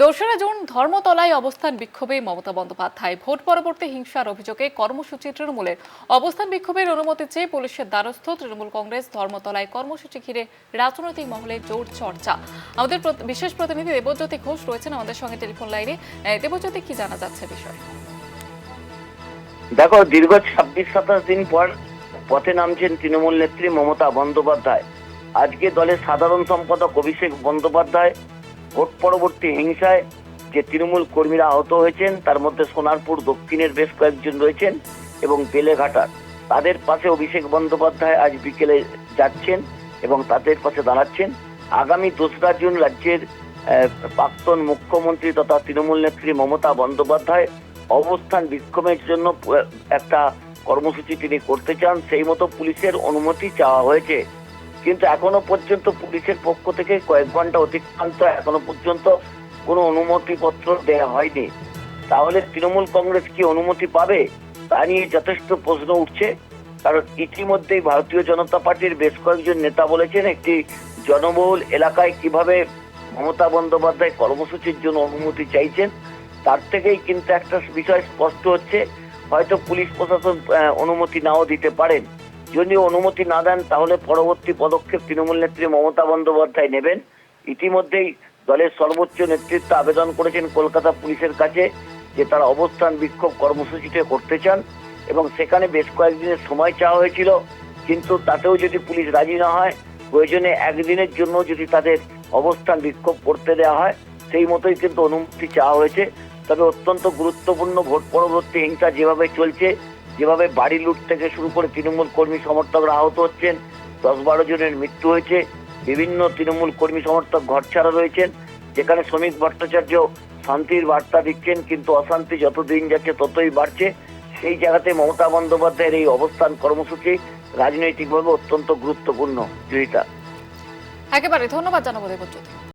দোসরা জুন ধর্মতলায় অবস্থান বিক্ষোভে মমতা বন্দ্যোপাধ্যায় ভোট পরবর্তী হিংসার অভিযোগে কর্মসূচি তৃণমূলের অবস্থান বিক্ষোভের অনুমতি চেয়ে পুলিশের দ্বারস্থ তৃণমূল কংগ্রেস। ধর্মতলায় কর্মসূচি ঘিরে রাজনৈতিক মহলে জোর চর্চা। আমাদের বিশেষ প্রতিনিধি দেবজ্যোতি ঘোষ রয়েছেন আমাদের সঙ্গে টেলিফোন লাইনে। দেবজ্যোতি, কি জানা যাচ্ছে বিষয়? দেখো, দীর্ঘ 26-27 দিন পর পথে নামছেন তৃণমূল নেত্রী মমতা বন্দ্যোপাধ্যায়। আজকে দলের সাধারণ সম্পাদক অভিষেক বন্দ্যোপাধ্যায় ভোট পরবর্তী হিংসায় যে তৃণমূল কর্মীরা আহত হয়েছেন তার মধ্যে সোনারপুর দক্ষিণের বেশ কয়েকজন রয়েছেন এবং বেলেঘাটার, তাদের পাশে অভিষেক বন্দ্যোপাধ্যায় আজ বিকেলে যাচ্ছেন এবং তাদের পাশে দাঁড়াচ্ছেন। আগামী 2রা জুন রাজ্যের প্রাক্তন মুখ্যমন্ত্রী তথা তৃণমূল নেত্রী মমতা বন্দ্যোপাধ্যায় অবস্থান বিক্ষোভের জন্য একটা কর্মসূচি তিনি করতে চান, সেই মতো পুলিশের অনুমতি চাওয়া হয়েছে। কিন্তু এখনো পর্যন্ত পুলিশের পক্ষ থেকে কয়েক ঘন্টা অতিক্রান্ত, এখনো পর্যন্ত কোনো অনুমতিপত্র দেওয়া হয়নি। তাহলে তৃণমূল কংগ্রেস কি অনুমতি পাবে তা নিয়ে যথেষ্ট প্রশ্ন উঠছে। কারণ ইতিমধ্যেই ভারতীয় জনতা পার্টির বেশ কয়েকজন নেতা বলেছেন একটি জনবহুল এলাকায় কিভাবে মমতা বন্দ্যোপাধ্যায় কর্মসূচির জন্য অনুমতি চাইছেন, তার থেকেই কিন্তু একটা বিষয় স্পষ্ট হচ্ছে, হয়তো পুলিশ প্রশাসন অনুমতি নাও দিতে পারেন। যদি অনুমতি না দেন তাহলে পরবর্তী পদক্ষেপ তৃণমূল নেত্রী মমতা বন্দ্যোপাধ্যায় নেবেন। ইতিমধ্যেই দলের সর্বোচ্চ নেতৃত্ব আবেদন করেছেন কলকাতা পুলিশের কাছে যে তারা অবস্থান বিক্ষোভ কর্মসূচিতে করতে চান এবং সেখানে বেশ কয়েকদিনের সময় চাওয়া হয়েছিল। কিন্তু তাতেও যদি পুলিশ রাজি না হয়, প্রয়োজনে একদিনের জন্য যদি তাদের অবস্থান বিক্ষোভ করতে দেওয়া হয়, সেই মতোই কিন্তু অনুমতি চাওয়া হয়েছে। তবে অত্যন্ত গুরুত্বপূর্ণ, ভোট পরবর্তী হিংসা যেভাবে চলছে, যেভাবে বাড়ি লুট থেকে শুরু করে তৃণমূল কর্মী সমর্থকরা আহত হচ্ছেন, 10-12 জনের মৃত্যু হয়েছে, বিভিন্ন তৃণমূল কর্মী সমর্থক ঘরছাড়া রয়েছেন, যেখানে শ্রমিক ভট্টাচার্য শান্তির বার্তা দিচ্ছেন কিন্তু অশান্তি যত দিন যাচ্ছে ততই বাড়ছে। সেই জায়গাতে মমতা বন্দ্যোপাধ্যায়ের এই অবস্থান কর্মসূচি রাজনৈতিকভাবে অত্যন্ত গুরুত্বপূর্ণ। জয়িতা, একেবারে ধন্যবাদ জানাবো দেবজ্যোতি।